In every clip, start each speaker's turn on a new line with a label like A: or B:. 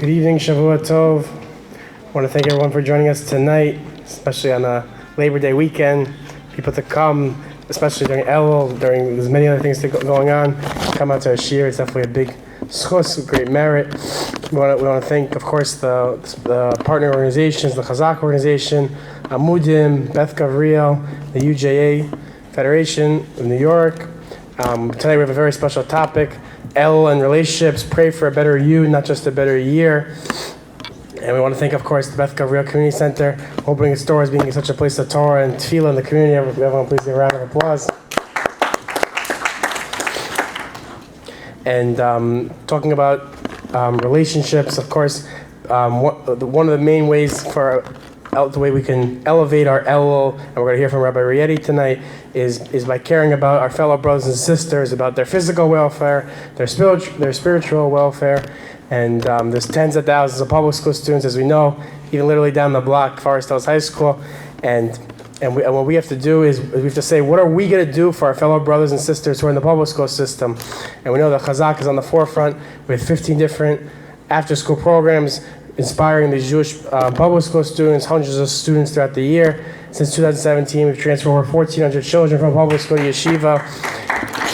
A: Good evening, Shavua Tov. I want to thank everyone for joining us tonight, especially on a Labor Day weekend. People to come, especially during Elul, there's many other things going on. Come out to our shiur. It's definitely a big schus, great merit. We want to thank, of course, the partner organizations, the Chazaq organization, Amudim, Beth Gavriel, the UJA Federation of New York. Tonight we have a very special topic, Elul and relationships. Pray for a better you, not just a better year. And we want to thank, of course, the Beth Gavriel Community Center, opening its doors, being such a place of Torah and tefillah in the community. Everyone, please give a round of applause. And talking about relationships, of course, one of the main ways for the way we can elevate our Elul, and we're going to hear from Rabbi Rietti tonight, is by caring about our fellow brothers and sisters, about their physical welfare, their spiritual welfare. And there's tens of thousands of public school students, as we know, even literally down the block, Forest Hills High School. And what we have to do is we have to say, what are we going to do for our fellow brothers and sisters who are in the public school system? And we know that Chazaq is on the forefront with 15 different after-school programs, inspiring the Jewish public school students, hundreds of students throughout the year. Since 2017, we've transferred over 1,400 children from public school to yeshiva.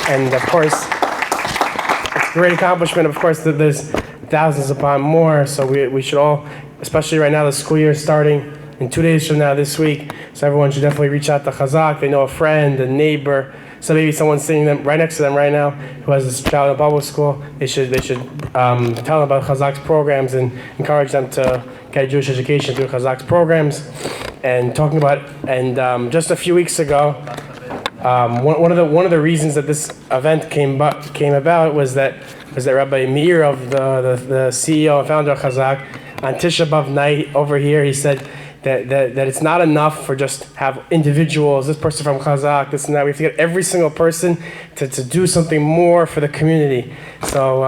A: And of course, it's a great accomplishment. Of course, there's thousands upon more. So we should all, especially right now, the school year is starting in 2 days from now, this week. So everyone should definitely reach out to Chazaq. They know a friend, a neighbor. So maybe someone sitting right next to them right now who has a child in public school. They should tell them about Chazaq's programs and encourage them to get Jewish education through Chazaq's programs. And talking about just a few weeks ago, one of the reasons that this event came about was that Rabbi Meir of the CEO and founder of Chazaq on Tisha B'Av night over here, he said that it's not enough for just have individuals, this person from Chazaq, this and that. We have to get every single person to do something more for the community. So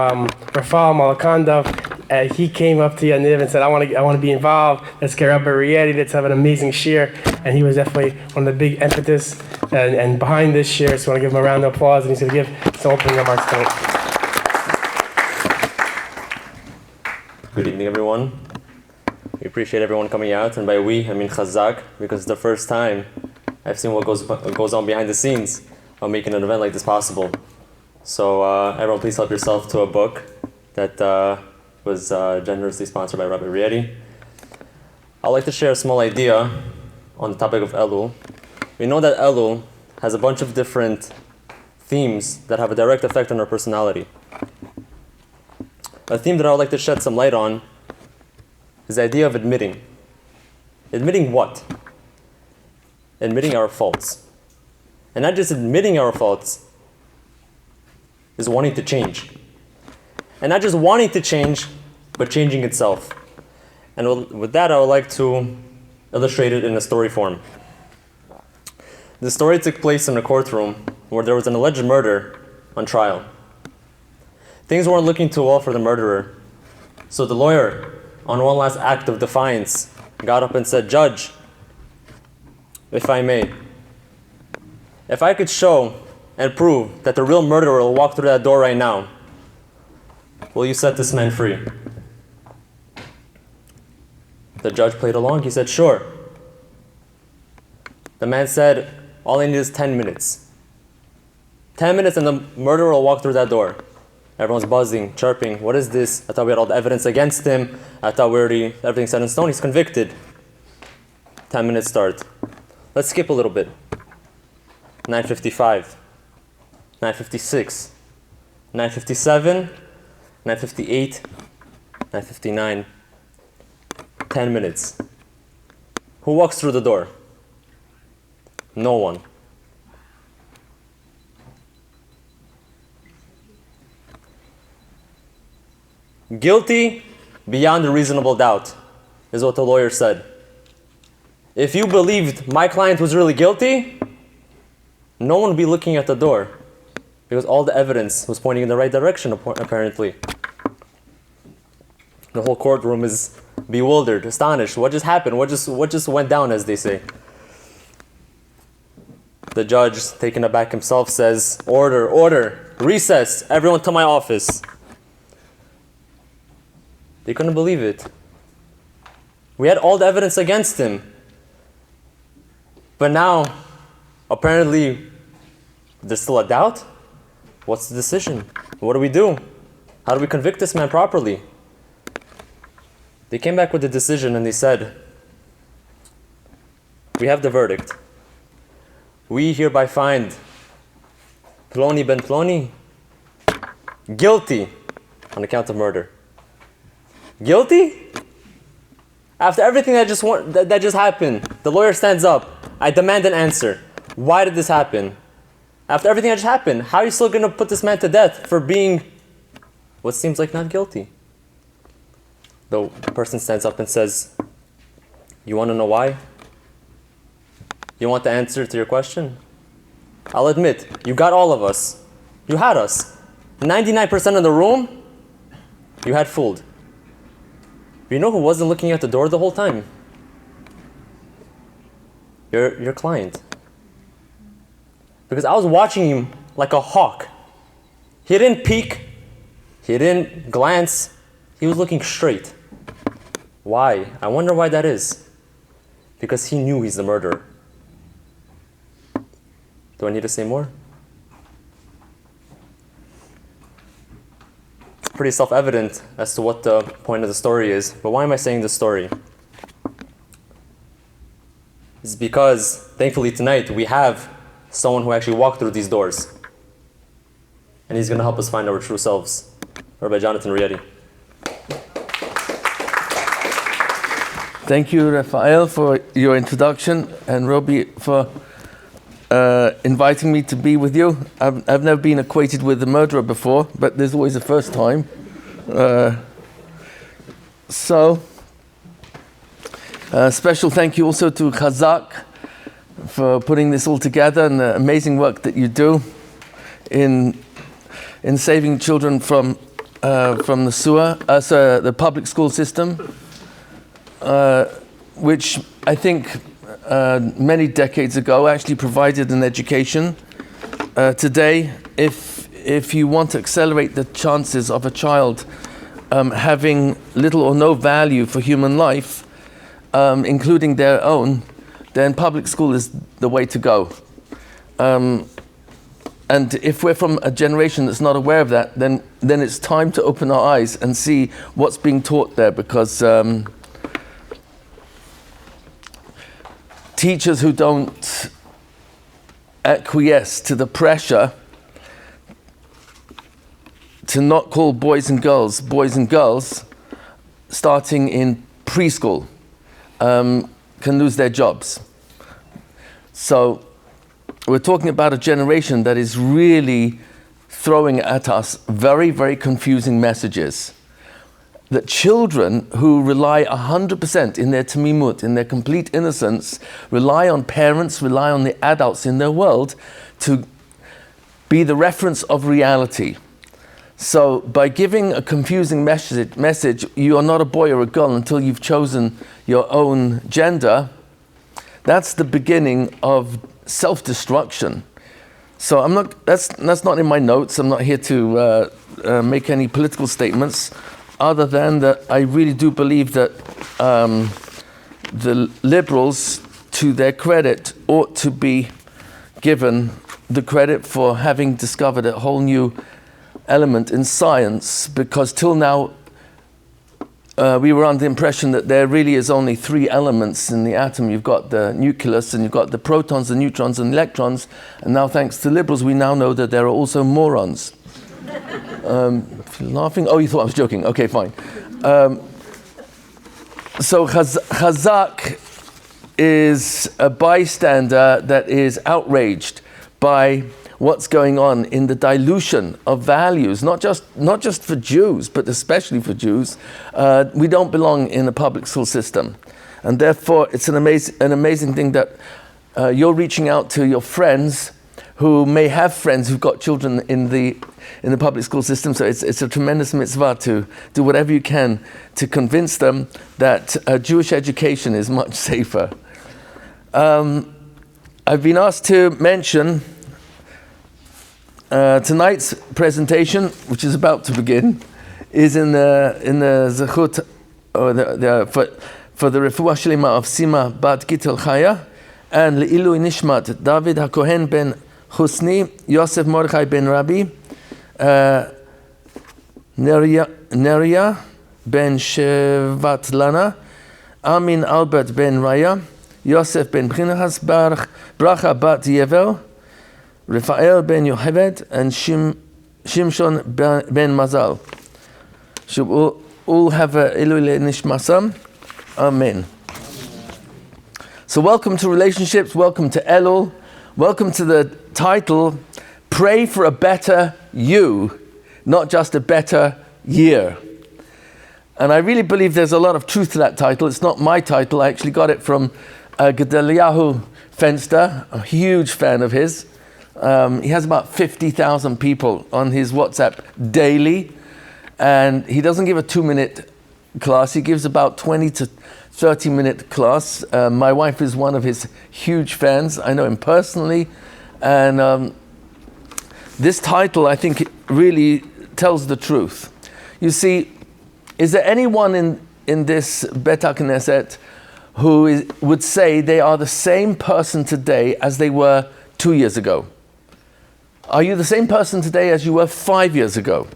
A: Rafal Malakandov, he came up to Yaniv and said, I want to be involved. Let's get Rabbi Rietti. Let's have an amazing shiur. And he was definitely one of the big impetus and behind this shiur. So I want to give him a round of applause. And he's going to give some opening remarks tonight.
B: Good evening, everyone. We appreciate everyone coming out, and by we, I mean Chazaq, because it's the first time I've seen what goes on behind the scenes of making an event like this possible. So everyone, please help yourself to a book that was generously sponsored by Rabbi Rietti. I'd like to share a small idea on the topic of Elul. We know that Elul has a bunch of different themes that have a direct effect on our personality. A theme that I would like to shed some light on is the idea of admitting. Admitting what? Admitting our faults. And not just admitting our faults, is wanting to change. And not just wanting to change, but changing itself. And with that, I would like to illustrate it in a story form. The story took place in a courtroom where there was an alleged murder on trial. Things weren't looking too well for the murderer. So the lawyer, on one last act of defiance, got up and said, "Judge, if I may, if I could show and prove that the real murderer will walk through that door right now, will you set this man free?" The judge played along. He said, "Sure." The man said, "All I need is 10 minutes. 10 minutes and the murderer will walk through that door." Everyone's buzzing, chirping. What is this? I thought we had all the evidence against him. I thought everything's set in stone. He's convicted. 10 minutes start. Let's skip a little bit. 9:55, 9:56, 9:57, 9:58, 9:59. 10 minutes. Who walks through the door? No one. Guilty beyond a reasonable doubt is what the lawyer said. If you believed my client was really guilty, no one would be looking at the door because all the evidence was pointing in the right direction, apparently. The whole courtroom is bewildered, astonished. What just happened? What just went down, as they say? The judge, taken aback himself, says, order, recess, everyone to my office. They couldn't believe it. We had all the evidence against him. But now, apparently, there's still a doubt? What's the decision? What do we do? How do we convict this man properly? They came back with a decision and they said, we have the verdict. We hereby find Ploni ben Ploni guilty on account of murder. Guilty? After everything that just happened, the lawyer stands up. I demand an answer. Why did this happen? After everything that just happened, how are you still going to put this man to death for being what seems like not guilty? The person stands up and says, you want to know why? You want the answer to your question? I'll admit, you got all of us. You had us. 99% of the room, you had fooled. But you know who wasn't looking at the door the whole time? Your client. Because I was watching him like a hawk. He didn't peek. He didn't glance. He was looking straight. Why? I wonder why that is. Because he knew he's the murderer. Do I need to say more? It's pretty self-evident as to what the point of the story is. But why am I saying this story? It's because, thankfully tonight, we have someone who actually walked through these doors. And he's going to help us find our true selves. Rabbi Jonathan Rietti.
C: Thank you, Raphael, for your introduction, and Rabbi for inviting me to be with you. I've never been acquainted with the murderer before, but there's always a first time. Special thank you also to Chazaq for putting this all together and the amazing work that you do in saving children from the public school system, which I think many decades ago actually provided an education. Today, if you want to accelerate the chances of a child having little or no value for human life, including their own, then public school is the way to go. And if we're from a generation that's not aware of that, then it's time to open our eyes and see what's being taught there, because teachers who don't acquiesce to the pressure to not call boys and girls starting in preschool can lose their jobs. So we're talking about a generation that is really throwing at us very, very confusing messages. That children who rely 100% in their tamimut, in their complete innocence, rely on parents, rely on the adults in their world to be the reference of reality. So by giving a confusing message, you are not a boy or a girl until you've chosen your own gender, that's the beginning of self-destruction. So that's not in my notes. I'm not here to make any political statements, other than that I really do believe that the liberals, to their credit, ought to be given the credit for having discovered a whole new element in science, because till now we were under the impression that there really is only three elements in the atom. You've got the nucleus, and you've got the protons, the neutrons, and electrons. And now, thanks to liberals, we now know that there are also morons. If you're laughing, oh, you thought I was joking. Okay, fine. So Chazaq is a bystander that is outraged by what's going on in the dilution of values, not just for Jews, but especially for Jews. We don't belong in a public school system, and therefore it's an amazing thing that you're reaching out to your friends who may have friends who've got children in the public school system. So it's a tremendous mitzvah to do whatever you can to convince them that Jewish education is much safer. I've been asked to mention tonight's presentation, which is about to begin, is in the zechut, or for the refuah shlema of Sima bat Gitel Chaya, and le'ilui nishmat David HaKohen ben Husni, Yosef Mordechai ben Rabbi, Neria ben Shevat Lana, Amin Albert ben Raya, Yosef ben Pinchas, Bracha bat Yevel, Rafael ben Yocheved, and Shimshon ben Mazal. Should all have a Elul Nishmasam. Amen. So welcome to relationships, welcome to Elul, welcome to the title, Pray for a Better You, not just a better year. And I really believe there's a lot of truth to that title. It's not my title. I actually got it from Gedaliahu Fenster, a huge fan of his. He has about 50,000 people on his WhatsApp daily. And he doesn't give a 2-minute class. He gives about 20 to 30-minute class. My wife is one of his huge fans. I know him personally. And this title, I think, really tells the truth. You see, is there anyone in this Bet HaKnesset who would say they are the same person today as they were 2 years ago? Are you the same person today as you were 5 years ago,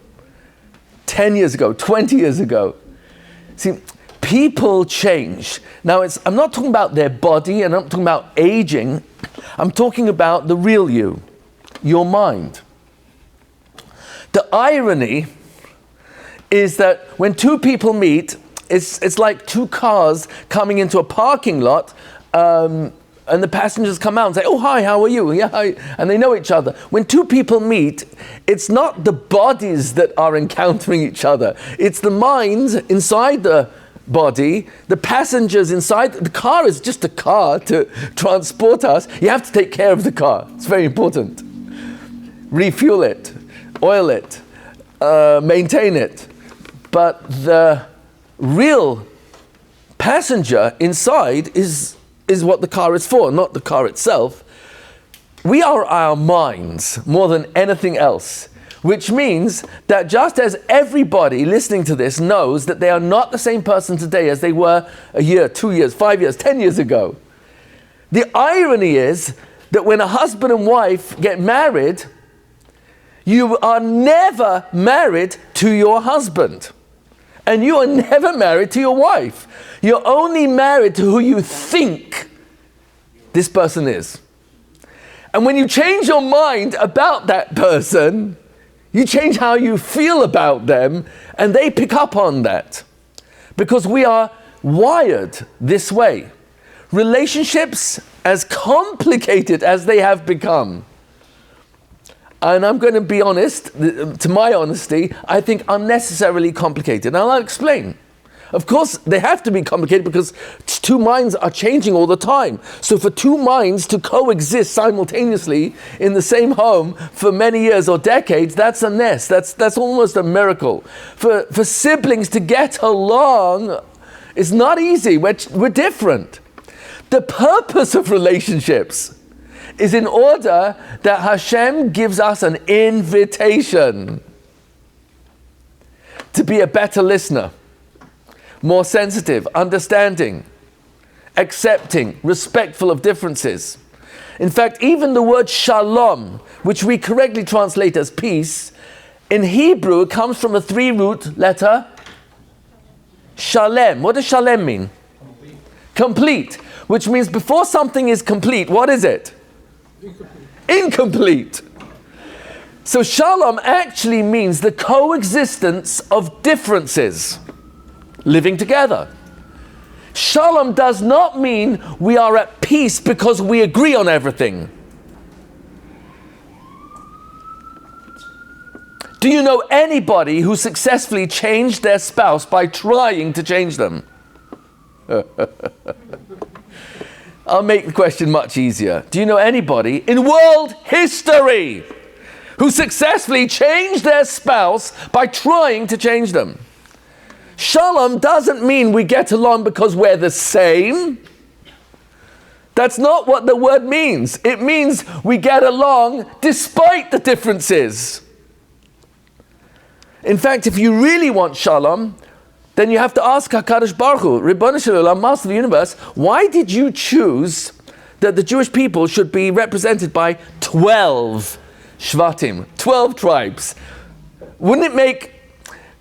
C: 10 years ago, 20 years ago? See, people change. Now, I'm not talking about their body, and I'm not talking about aging. I'm talking about the real you, your mind. The irony is that when two people meet, it's like two cars coming into a parking lot, and the passengers come out and say, "Oh, hi, how are you?" Yeah, hi. And they know each other. When two people meet, it's not the bodies that are encountering each other. It's the minds inside the body, the passengers inside. The car is just a car to transport us. You have to take care of the car. It's very important. Refuel it, oil it, maintain it. But the real passenger inside is what the car is for, not the car itself. We are our minds more than anything else, which means that just as everybody listening to this knows that they are not the same person today as they were a year, 2 years, 5 years, 10 years ago. The irony is that when a husband and wife get married, you are never married to your husband. And you are never married to your wife. You're only married to who you think this person is. And when you change your mind about that person, you change how you feel about them, and they pick up on that. Because we are wired this way. Relationships, as complicated as they have become, and I'm going to be honest, to my honesty, I think unnecessarily complicated. And I'll explain. Of course, they have to be complicated because two minds are changing all the time. So for two minds to coexist simultaneously in the same home for many years or decades, that's a nest. That's almost a miracle. For siblings to get along is not easy. We're different. The purpose of relationships is in order that Hashem gives us an invitation to be a better listener, more sensitive, understanding, accepting, respectful of differences. In fact, even the word shalom, which we correctly translate as peace, in Hebrew it comes from a 3-root letter, shalem. What does shalem mean? Complete. Which means before something is complete, what is it? Incomplete. So shalom actually means the coexistence of differences living together. Shalom does not mean we are at peace because we agree on everything. Do you know anybody who successfully changed their spouse by trying to change them? I'll make the question much easier. Do you know anybody in world history who successfully changed their spouse by trying to change them? Shalom doesn't mean we get along because we're the same. That's not what the word means. It means we get along despite the differences. In fact, if you really want shalom, then you have to ask HaKadosh Baruch Hu, Ribbon Shalom, Master of the Universe, why did you choose that the Jewish people should be represented by 12 Shvatim, 12 tribes? Wouldn't it make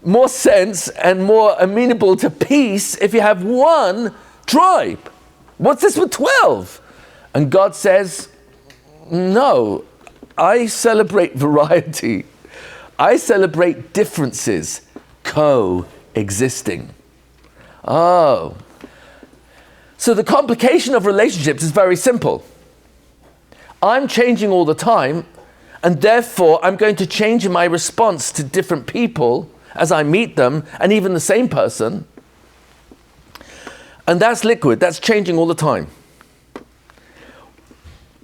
C: more sense and more amenable to peace if you have one tribe? What's this with 12? And God says, no, I celebrate variety. I celebrate differences coexisting. Oh. So the complication of relationships is very simple. I'm changing all the time, and therefore I'm going to change in my response to different people as I meet them, and even the same person. And that's liquid, that's changing all the time.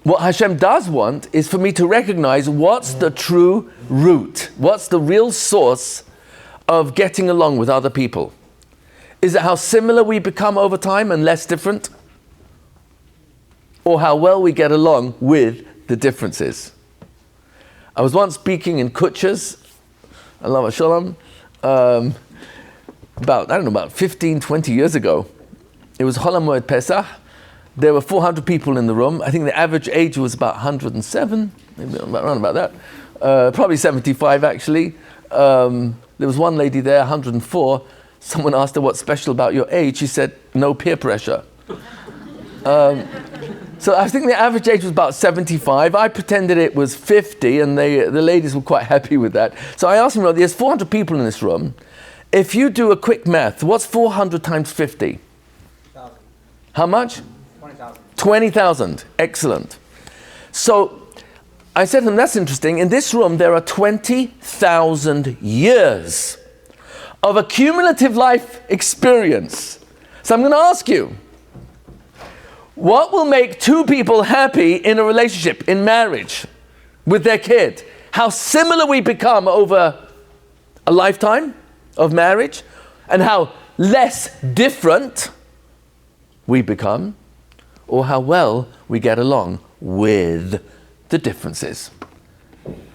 C: What Hashem does want is for me to recognize what's the true root, what's the real source of getting along with other people. Is it how similar we become over time and less different? Or how well we get along with the differences? I was once speaking in Kutchers, Allah Shalom, about 15, 20 years ago. It was Chol HaMoed Pesach. There were 400 people in the room. I think the average age was about 107, maybe around about that. Probably 75 actually. There was one lady there, 104. Someone asked her, what's special about your age? She said, no peer pressure. So I think the average age was about 75. I pretended it was 50, and the ladies were quite happy with that. So I asked them, well, there's 400 people in this room. If you do a quick math, what's 400 times 50?
D: 1,000.
C: How much?
D: 20,000.
C: 20,000. Excellent. So I said to them, that's interesting. In this room, there are 20,000 years of a cumulative life experience. So I'm going to ask you, what will make two people happy in a relationship, in marriage, with their kid? How similar we become over a lifetime of marriage, and how less different we become, or how well we get along with the differences.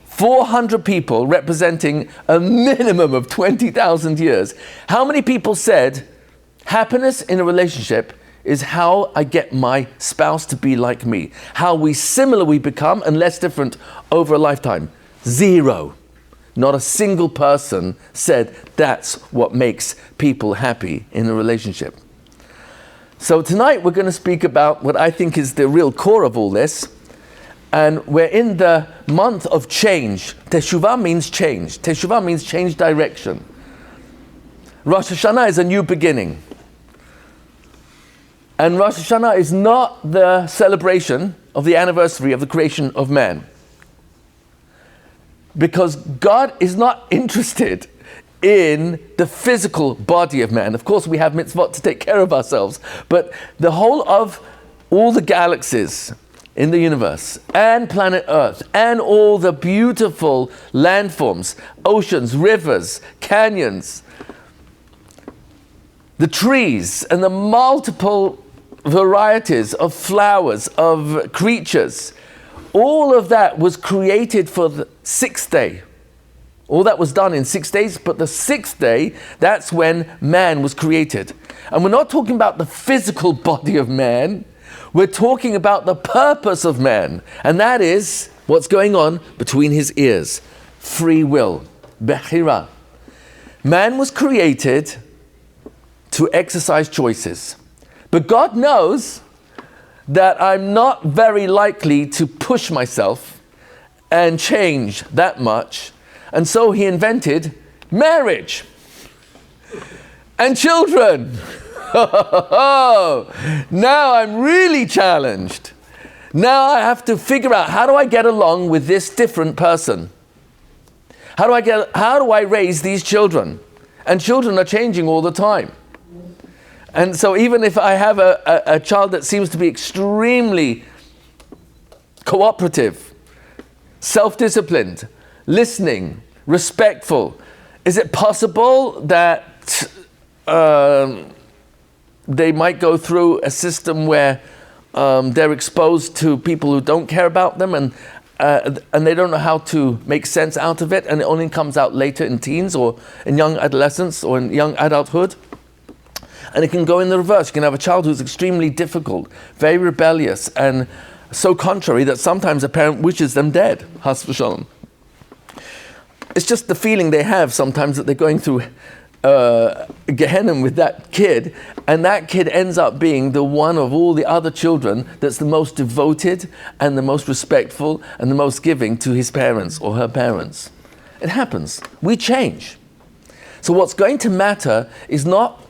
C: 400 people representing a minimum of 20,000 years. How many people said happiness in a relationship is how I get my spouse to be like me? How similar we become and less different over a lifetime? 0. Not a single person said that's what makes people happy in a relationship. So tonight we're going to speak about what I think is the real core of all this. And we're in the month of change. Teshuvah means change. Teshuvah means change direction. Rosh Hashanah is a new beginning. And Rosh Hashanah is not the celebration of the anniversary of the creation of man. Because God is not interested in the physical body of man. Of course, we have mitzvot to take care of ourselves. But the whole of all the galaxies in the universe, and planet Earth, and all the beautiful landforms, oceans, rivers, canyons, the trees, and the multiple varieties of flowers, of creatures, all of that was created for the 6th day. All that was done in 6 days, but the 6th day, that's when man was created. And we're not talking about the physical body of man, we're talking about the purpose of man. And that is what's going on between his ears. Free will. Bechira. Man was created to exercise choices. But God knows that I'm not very likely to push myself and change that much. And so he invented marriage and children. Now I'm really challenged. Now I have to figure out, how do I get along with this different person? How do I raise these children? And children are changing all the time. And so even if I have a child that seems to be extremely cooperative, self-disciplined, listening, respectful, is it possible that they might go through a system where they're exposed to people who don't care about them, and and they don't know how to make sense out of it, and it only comes out later in teens or in young adolescence or in young adulthood. And it can go in the reverse. You can have a child who's extremely difficult, very rebellious, and so contrary that sometimes a parent wishes them dead. Has v'shalom. It's just the feeling they have sometimes that they're going through Gehenna with that kid, and that kid ends up being the one of all the other children that's the most devoted and the most respectful and the most giving to his parents or her parents. It happens. We change. So what's going to matter is not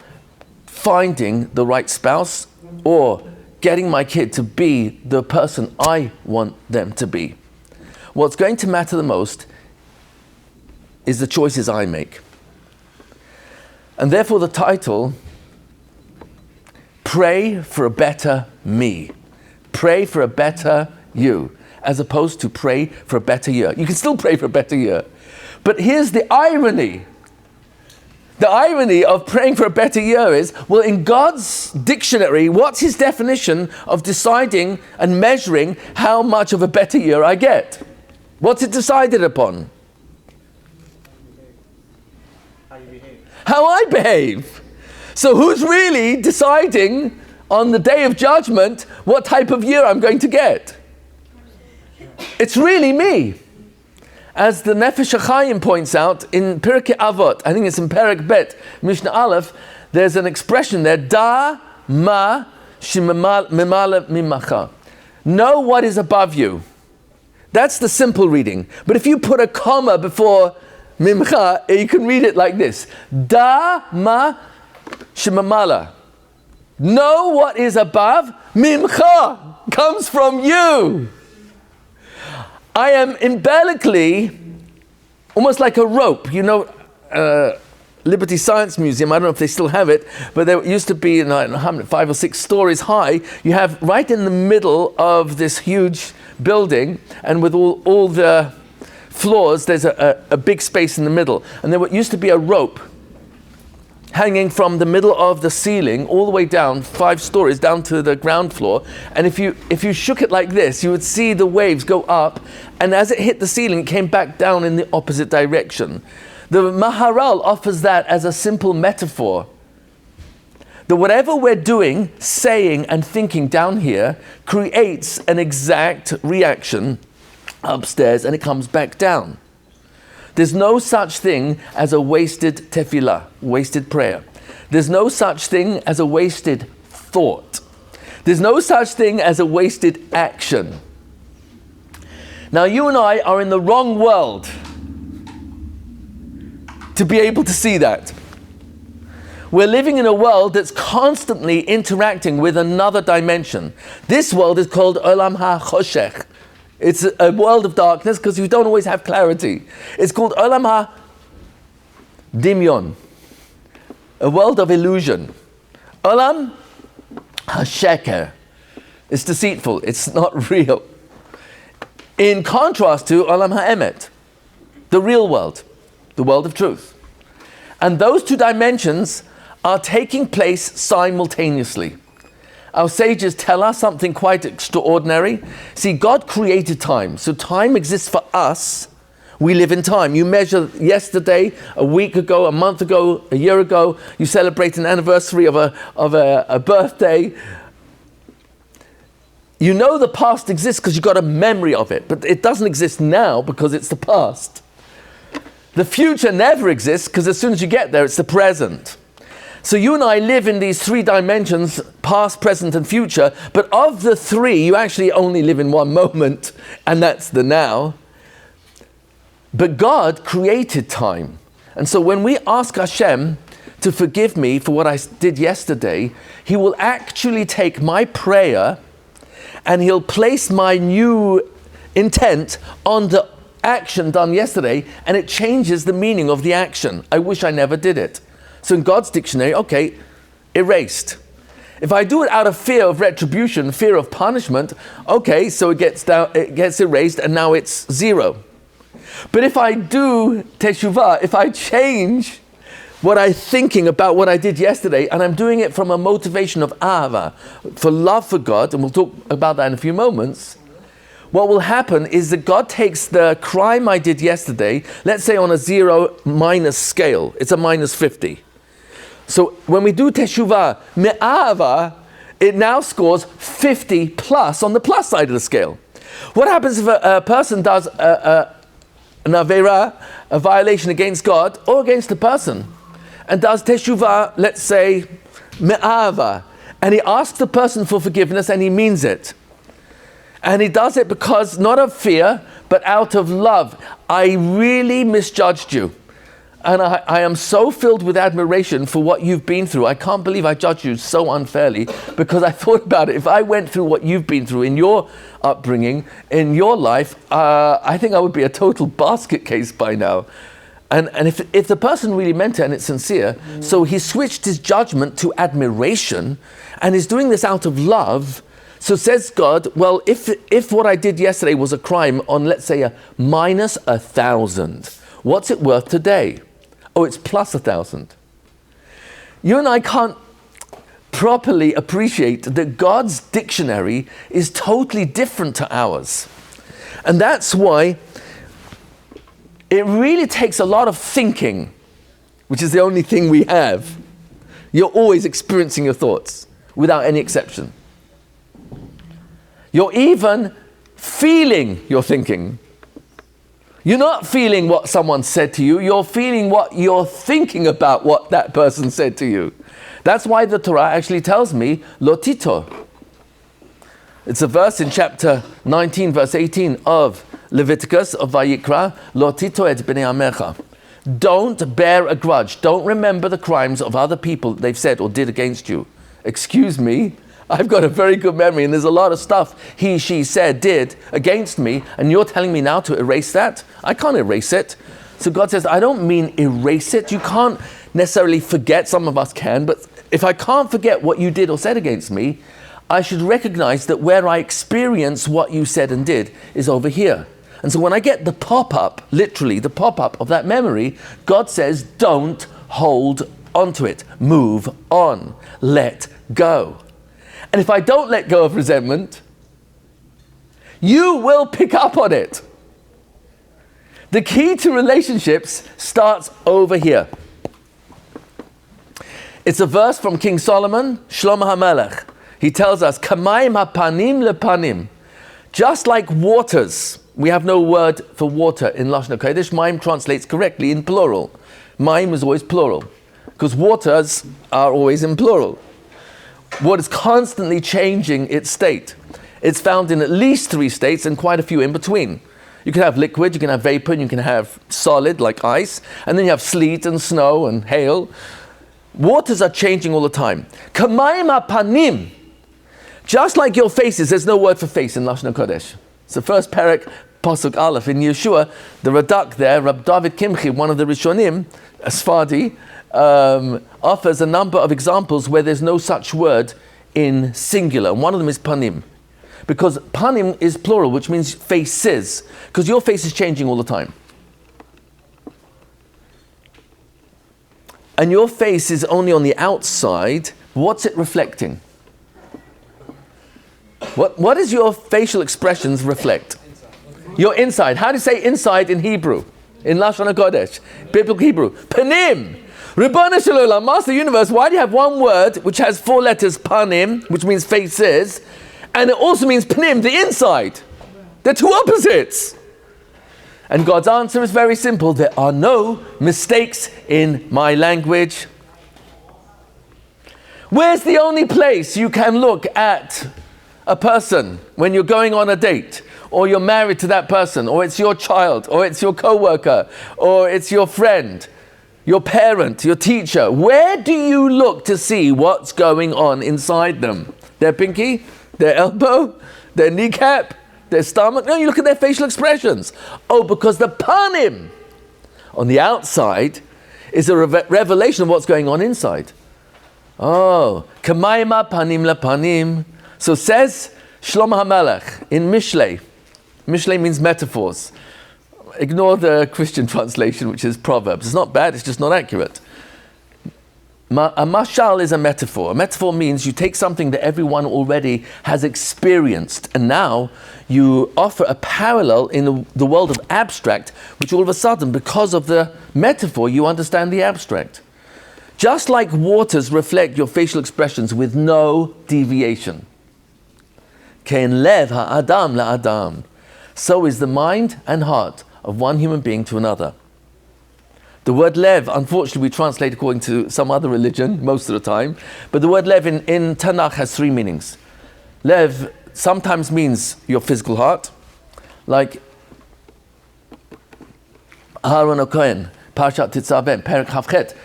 C: finding the right spouse or getting my kid to be the person I want them to be. What's going to matter the most is the choices I make. And therefore the title, Pray for a Better Me. Pray for a better you, as opposed to pray for a better year. You can still pray for a better year. But here's the irony. The irony of praying for a better year is, well, in God's dictionary, what's his definition of deciding and measuring how much of a better year I get? What's it decided upon? How I behave. So who's really deciding on the day of judgment what type of year I'm going to get? It's really me. As the Nefesh HaChaim points out in Pirkei Avot, I think it's in Perek Bet, Mishnah Aleph, there's an expression there, Da ma shemimala mimacha. Know what is above you. That's the simple reading. But if you put a comma before Mimcha, you can read it like this. Da ma shemamala. Know what is above. Mimcha comes from you. I am umbilically almost like a rope. You know, Liberty Science Museum, I don't know if they still have it, but there used to be 5 or 6 stories high. You have right in the middle of this huge building, and with all the floors, there's a big space in the middle, and there used to be a rope hanging from the middle of the ceiling all the way down 5 stories down to the ground floor, and if you shook it like this, you would see the waves go up, and as it hit the ceiling, it came back down in the opposite direction. The Maharal offers that as a simple metaphor, that whatever we're doing, saying and thinking down here creates an exact reaction upstairs, and it comes back down. There's no such thing as a wasted tefillah, wasted prayer. There's no such thing as a wasted thought. There's no such thing as a wasted action. Now you and I are in the wrong world to be able to see that. We're living in a world that's constantly interacting with another dimension. This world is called Olam HaChoshech. It's a world of darkness because you don't always have clarity. It's called Olam HaDimyon, a world of illusion. Olam HaSheker, it's deceitful, it's not real. In contrast to Olam HaEmet, the real world, the world of truth. And those two dimensions are taking place simultaneously. Our sages tell us something quite extraordinary. See, God created time, so time exists for us. We live in time. You measure yesterday, a week ago, a month ago, a year ago. You celebrate an anniversary of a birthday. You know the past exists because you've got a memory of it, but it doesn't exist now because it's the past. The future never exists because as soon as you get there, it's the present. So you and I live in these 3 dimensions, past, present, and future, but of the 3, you actually only live in one moment, and that's the now. But God created time. And so when we ask Hashem to forgive me for what I did yesterday, He will actually take my prayer and He'll place my new intent on the action done yesterday, and it changes the meaning of the action. I wish I never did it. So in God's dictionary, okay, erased. If I do it out of fear of retribution, fear of punishment, okay, so it gets erased, and now it's 0. But if I do teshuvah, if I change what I'm thinking about what I did yesterday, and I'm doing it from a motivation of ahava, for love for God, and we'll talk about that in a few moments, what will happen is that God takes the crime I did yesterday, let's say on a 0- scale, it's a -50. So when we do teshuvah me'ava, it now scores 50 plus on the plus side of the scale. What happens if a person does an avera, a violation against God or against a person, and does teshuvah, let's say, me'ava, and he asks the person for forgiveness and he means it. And he does it because, not of fear, but out of love. I really misjudged you. And I am so filled with admiration for what you've been through. I can't believe I judged you so unfairly, because I thought about it. If I went through what you've been through in your upbringing, in your life, I think I would be a total basket case by now. And if the person really meant it and it's sincere, so he switched his judgment to admiration, and he's doing this out of love. So says God, well, if what I did yesterday was a crime on, let's say, a -1,000, what's it worth today? Oh, it's plus 1,000. You and I can't properly appreciate that God's dictionary is totally different to ours. And that's why it really takes a lot of thinking, which is the only thing we have. You're always experiencing your thoughts, without any exception. You're even feeling your thinking. You're not feeling what someone said to you, you're feeling what you're thinking about what that person said to you. That's why the Torah actually tells me, lo tito. It's a verse in chapter 19, verse 18 of Leviticus, of Vayikra, lo tito et bnei amecha. Don't bear a grudge. Don't remember the crimes of other people that they've said or did against you. Excuse me, I've got a very good memory, and there's a lot of stuff he, she said, did against me, and you're telling me now to erase that? I can't erase it. So God says, I don't mean erase it. You can't necessarily forget. Some of us can, but if I can't forget what you did or said against me, I should recognize that where I experience what you said and did is over here. And so when I get the pop-up, literally the pop-up of that memory, God says, don't hold onto it. Move on. Let go. And if I don't let go of resentment, you will pick up on it. The key to relationships starts over here. It's a verse from King Solomon, Shlomo HaMelech. He tells us, Kamayim hapanim lepanim. Just like waters, we have no word for water in Lashon HaKodesh. Mayim translates correctly in plural. Mayim is always plural, because waters are always in plural. What is constantly changing its state. It's found in at least 3 states and quite a few in between. You can have liquid, you can have vapor, and you can have solid like ice, and then you have sleet and snow and hail. Waters are changing all the time. Kamayim hapanim. Just like your faces, there's no word for face in Lashon HaKodesh. It's the first parak, Pasuk Aleph in Yeshua. The Radak there, Rabbi David Kimchi, one of the Rishonim, a Sfardi, offers a number of examples where there's no such word in singular. One of them is Panim. Because Panim is plural, which means faces. Because your face is changing all the time. And your face is only on the outside. What's it reflecting? What does your facial expressions reflect? Your inside. How do you say inside in Hebrew? In Lashon HaKodesh. Biblical Hebrew. Panim. Ribbana Shalom, Master Universe, why do you have one word which has 4 letters, Panim, which means faces, and it also means Panim, the inside? They're 2 opposites. And God's answer is very simple. There are no mistakes in my language. Where's the only place you can look at a person when you're going on a date, or you're married to that person, or it's your child, or it's your co-worker, or it's your friend, your parent, your teacher? Where do you look to see what's going on inside them? Their pinky, their elbow, their kneecap, their stomach? No, you look at their facial expressions. Oh, because the panim on the outside is a revelation of what's going on inside. Oh, kamayim panim lepanim. So says Shlomo HaMelech in Mishlei. Mishlei means metaphors. Ignore the Christian translation, which is Proverbs. It's not bad, it's just not accurate. A mashal is a metaphor. A metaphor means you take something that everyone already has experienced, and now you offer a parallel in the world of abstract, which all of a sudden, because of the metaphor, you understand the abstract. Just like waters reflect your facial expressions with no deviation. Kein lev ha'adam la'adam. So is the mind and heart of one human being to another. The word lev, unfortunately, we translate according to some other religion most of the time, but the word lev in Tanakh has 3 meanings. Lev sometimes means your physical heart, like Aaron O'Kohen, Parshat Tetzaveh, Perek Chavchet,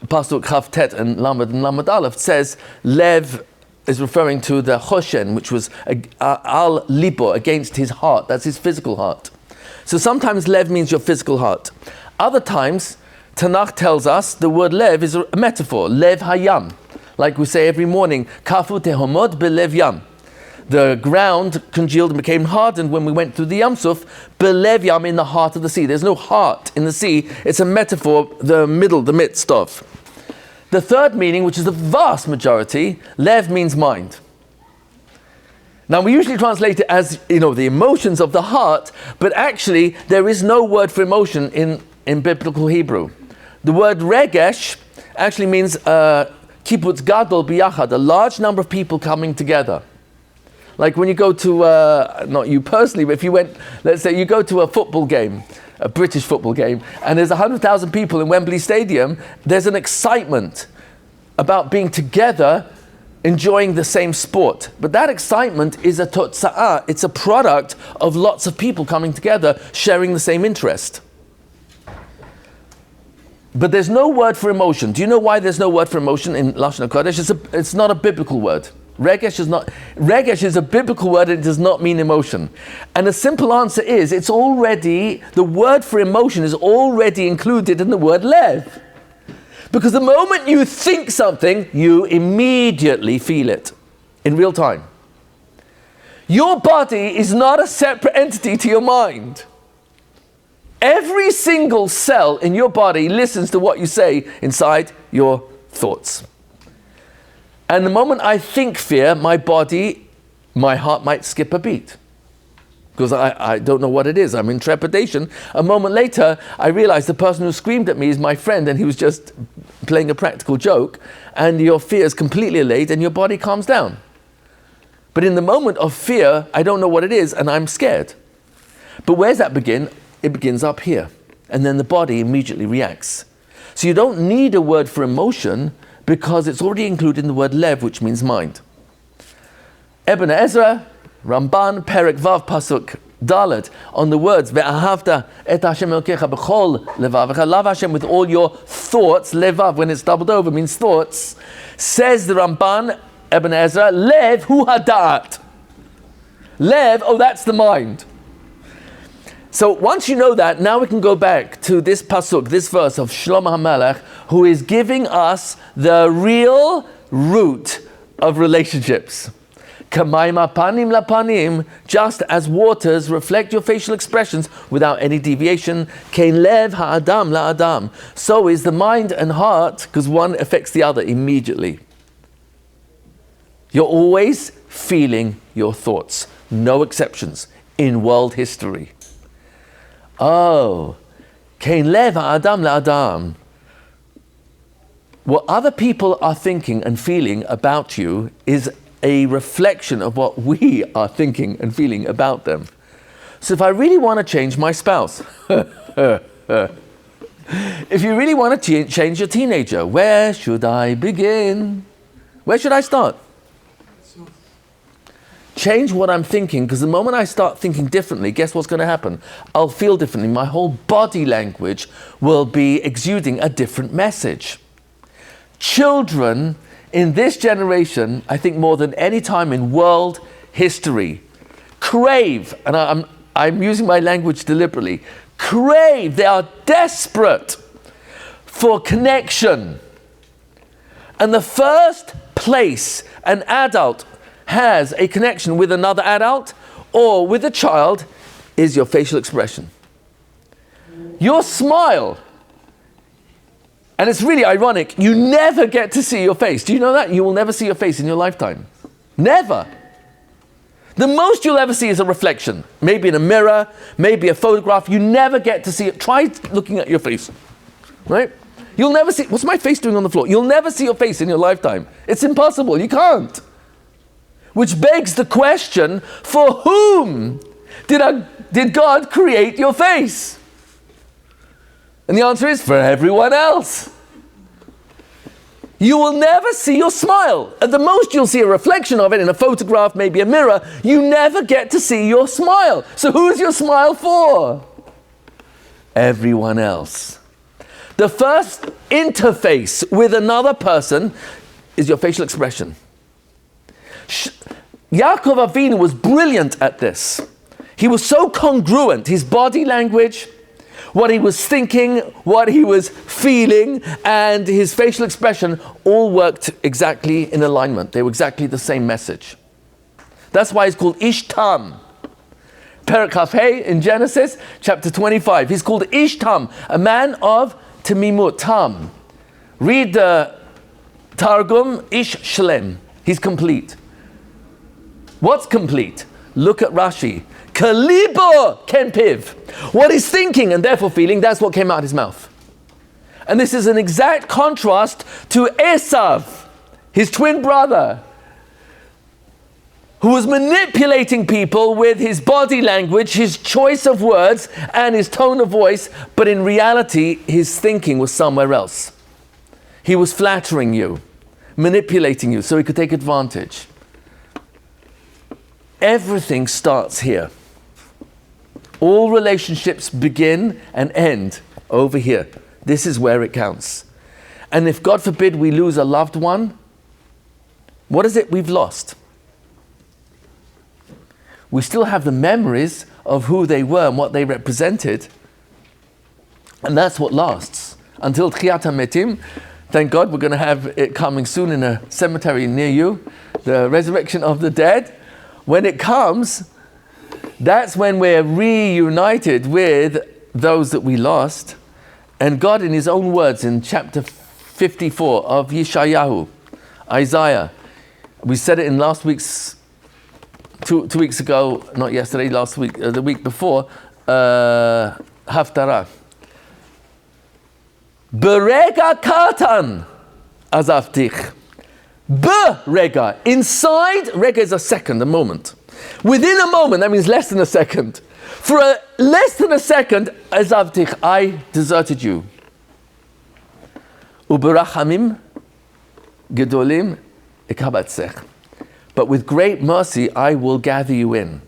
C: Pasuk Chavtet and Lamed Aleph says lev is referring to the Choshen, which was al libo, against his heart. That's his physical heart. So sometimes lev means your physical heart. Other times, Tanakh tells us the word lev is a metaphor, lev hayam. Like we say every morning, kafu tehomod belev yam. The ground congealed and became hardened when we went through the Yam Suf, belev yam, in the heart of the sea. There's no heart in the sea. It's a metaphor, the middle, the midst of. The third meaning, which is the vast majority, lev means mind. Now we usually translate it as, the emotions of the heart, but actually there is no word for emotion in biblical Hebrew. The word regesh actually means kibbutz gadol biyachad, a large number of people coming together. Like when you go to, not you personally, but if you went, let's say you go to a football game, a British football game, and there's 100,000 people in Wembley Stadium, there's an excitement about being together, enjoying the same sport. But that excitement is a totza'ah, it's a product of lots of people coming together, sharing the same interest. But there's no word for emotion. Do you know why there's no word for emotion in Lashon HaKodesh? It's not a biblical word. Regesh is a biblical word, and it does not mean emotion. And the simple answer is, the word for emotion is already included in the word lev. Because the moment you think something, you immediately feel it in real time. Your body is not a separate entity to your mind. Every single cell in your body listens to what you say inside your thoughts. And the moment I think fear, my heart might skip a beat. Because I don't know what it is. I'm in trepidation. A moment later, I realize the person who screamed at me is my friend, and he was just playing a practical joke, and your fear is completely allayed and your body calms down. But in the moment of fear, I don't know what it is, and I'm scared. But where's that begin? It begins up here. And then the body immediately reacts. So you don't need a word for emotion, because it's already included in the word lev, which means mind. Ibn Ezra, Ramban, Perek Vav, Pasuk Dalet, on the words, Ve'ahavta et Hashem Elokecha b'chol levavecha, love Hashem with all your thoughts, levav, when it's doubled over, means thoughts, says the Ramban, Ibn Ezra, lev hu hada'at. Lev, that's the mind. So once you know that, now we can go back to this pasuk, this verse of Shlomo HaMelech, who is giving us the real root of relationships. Kamayim panim la panim, just as waters reflect your facial expressions without any deviation. Kein lev ha'adam la adam. So is the mind and heart, because one affects the other immediately. You're always feeling your thoughts, no exceptions, in world history. Kein lev ha'adam la'adam. What other people are thinking and feeling about you is a reflection of what we are thinking and feeling about them. So if I really want to change my spouse, if you really want to change your teenager, where should I begin? Where should I start? Change what I'm thinking, because the moment I start thinking differently, guess what's going to happen? I'll feel differently. My whole body language will be exuding a different message. Children in this generation, I think more than any time in world history, crave, and I'm using my language deliberately, crave, they are desperate for connection. And the first place an adult has a connection with another adult or with a child is your facial expression. Your smile And it's really ironic. You never get to see your face. Do you know that? You will never see your face in your lifetime. Never. The most you'll ever see is a reflection. Maybe in a mirror, maybe a photograph. You never get to see it. Try looking at your face. Right? You'll never see, what's my face doing on the floor? You'll never see your face in your lifetime. It's impossible. You can't. Which begs the question, for whom did God create your face? And the answer is, for everyone else. You will never see your smile. At the most, you'll see a reflection of it in a photograph, maybe a mirror. You never get to see your smile. So who is your smile for? Everyone else. The first interface with another person is your facial expression. Yaakov Avinu was brilliant at this. He was so congruent. His body language, what he was thinking, what he was feeling, and his facial expression all worked exactly in alignment. They were exactly the same message. That's why he's called Ish Tam. Perek Kaf-Hey in Genesis, chapter 25. He's called Ish Tam, a man of Tamimut, Tam. Read the Targum, Ish Shalem. He's complete. What's complete? Look at Rashi. Kalibo Kenpiv. What he's thinking and therefore feeling, that's what came out of his mouth. And this is an exact contrast to Esav, his twin brother, who was manipulating people with his body language, his choice of words, and his tone of voice, but in reality, his thinking was somewhere else. He was flattering you, manipulating you, so he could take advantage. Everything starts here. All relationships begin and end over here. This is where it counts. And if, God forbid, we lose a loved one, what is it we've lost? We still have the memories of who they were and what they represented. And that's what lasts. Until Tchiyat HaMetim, thank God we're going to have it coming soon in a cemetery near you, the resurrection of the dead. When it comes, that's when we're reunited with those that we lost. And God, in his own words, in chapter 54 of Yeshayahu, Isaiah, we said it in last week's, two weeks ago, not yesterday, last week, the week before, Haftarah. Berega katan azavtich. Berega. Inside, rega is a second, a moment. Within a moment, that means less than a second. For less than a second, azavtich, I deserted you. Uberachamim gedolim ikabatzech. But with great mercy, I will gather you in.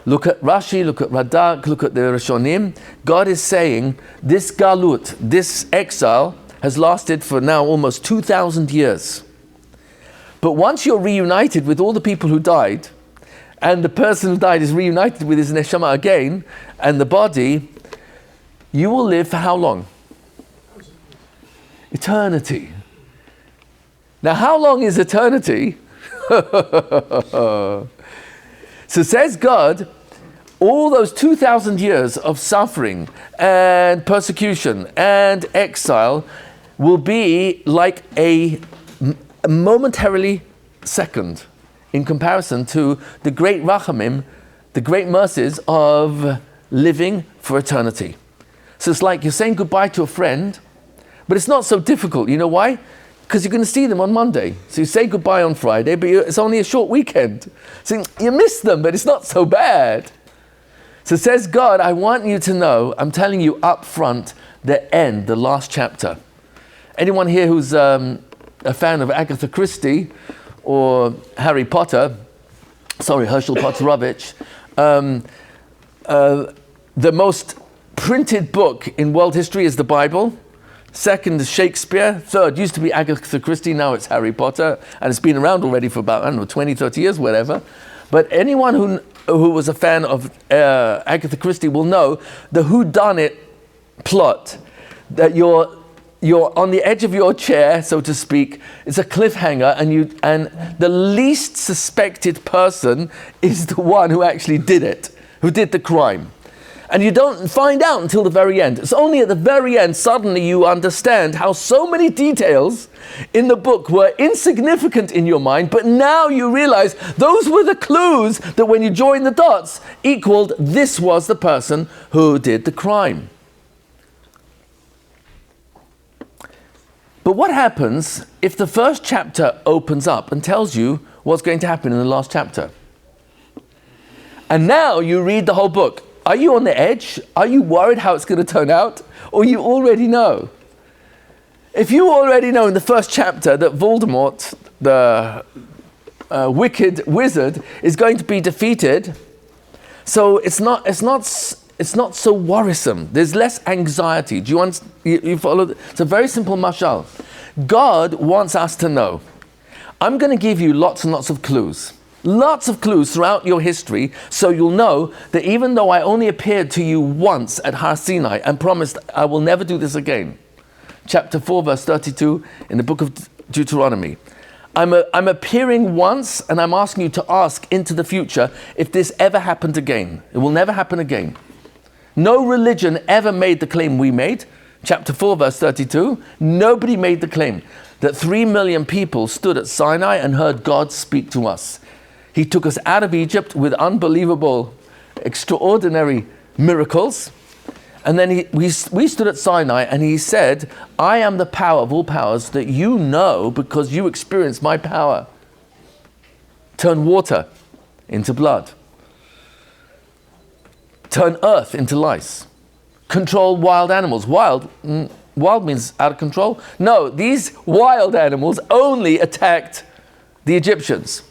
C: Look at Rashi, look at Radak, look at the Rishonim. God is saying, this galut, this exile, has lasted for now almost 2,000 years. But once you're reunited with all the people who died, and the person who died is reunited with his neshama again, and the body, you will live for how long? Eternity. Now, how long is eternity? So says God, all those 2,000 years of suffering and persecution and exile will be like a momentarily second in comparison to the great rachamim, the great mercies of living for eternity. So it's like you're saying goodbye to a friend, but it's not so difficult. You know why? Because you're going to see them on Monday. So you say goodbye on Friday, but it's only a short weekend. So you miss them, but it's not so bad. So says God, I want you to know, I'm telling you up front, the end, the last chapter. Anyone here who's a fan of Agatha Christie or Harry Potter, Herschel Potterovich, the most printed book in world history is the Bible. Second is Shakespeare. Third used to be Agatha Christie, now it's Harry Potter. And it's been around already for about, 20, 30 years, whatever. But anyone who was a fan of Agatha Christie will know the whodunit plot. That you're on the edge of your chair, so to speak. It's a cliffhanger, and the least suspected person is the one who actually did it, who did the crime. And you don't find out until the very end. It's only at the very end suddenly you understand how so many details in the book were insignificant in your mind, but now you realize those were the clues that when you join the dots equaled this was the person who did the crime. But what happens if the first chapter opens up and tells you what's going to happen in the last chapter? And now you read the whole book. Are you on the edge? Are you worried how it's going to turn out? Or you already know? If you already know in the first chapter that Voldemort, the wicked wizard, is going to be defeated, so it's not so worrisome. There's less anxiety. Do you follow? It's a very simple mashal. God wants us to know. I'm going to give you lots and lots of clues. Lots of clues throughout your history, so you'll know that even though I only appeared to you once at Har Sinai and promised I will never do this again. Chapter 4, verse 32 in the book of Deuteronomy. I'm appearing once and I'm asking you to ask into the future if this ever happened again. It will never happen again. No religion ever made the claim we made. Chapter 4, verse 32. Nobody made the claim that 3 million people stood at Sinai and heard God speak to us. He took us out of Egypt with unbelievable, extraordinary miracles. And then we stood at Sinai and he said, I am the power of all powers that you know because you experienced my power. Turn water into blood. Turn earth into lice. Control wild animals. Wild means out of control? No, these wild animals only attacked the Egyptians.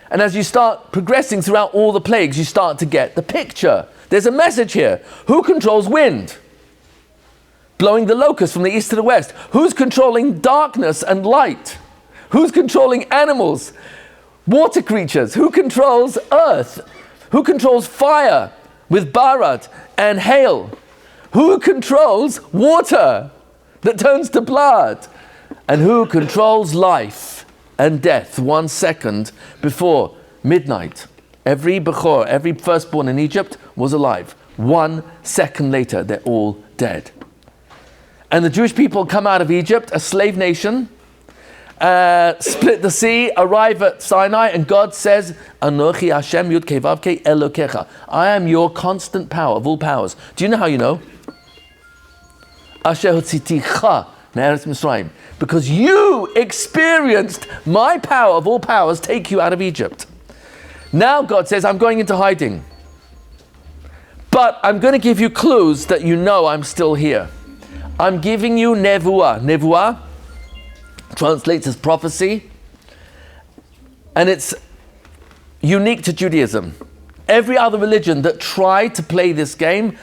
C: And as you start progressing throughout all the plagues, you start to get the picture. There's a message here. Who controls wind? Blowing the locusts from the east to the west. Who's controlling darkness and light? Who's controlling animals? Water creatures. Who controls earth? Who controls fire with Barad and hail? Who controls water that turns to blood? And who controls life and death 1 second before midnight? Every Bechor, every firstborn in Egypt was alive. 1 second later, they're all dead. And the Jewish people come out of Egypt, a slave nation, split the sea, arrive at Sinai, and God says, Anochi Hashem Yud Kei Vav Kei Elokecha. I am your constant power of all powers. Do you know how you know? Asher Hotziticha Me'eretz Mitzrayim. Because you experienced my power of all powers take you out of Egypt. Now God says, I'm going into hiding. But I'm going to give you clues that you know I'm still here. I'm giving you nevuah. Nevuah translates as prophecy. And it's unique to Judaism. Every other religion that tried to play this game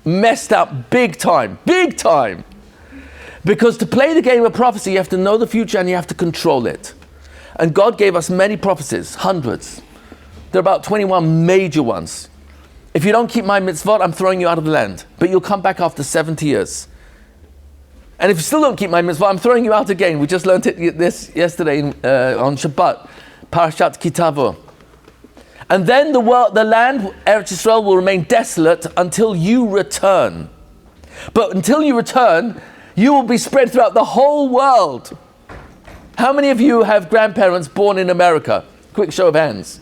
C: messed up big time. Big time. Because to play the game of prophecy, you have to know the future and you have to control it. And God gave us many prophecies, hundreds. There are about 21 major ones. If you don't keep my mitzvot, I'm throwing you out of the land. But you'll come back after 70 years. And if you still don't keep my mitzvot, I'm throwing you out again. We just learned this yesterday on Shabbat, Parashat Kitavo. And then the land, Eretz Yisrael, will remain desolate until you return. But until you return, you will be spread throughout the whole world. How many of you have grandparents born in America? Quick show of hands.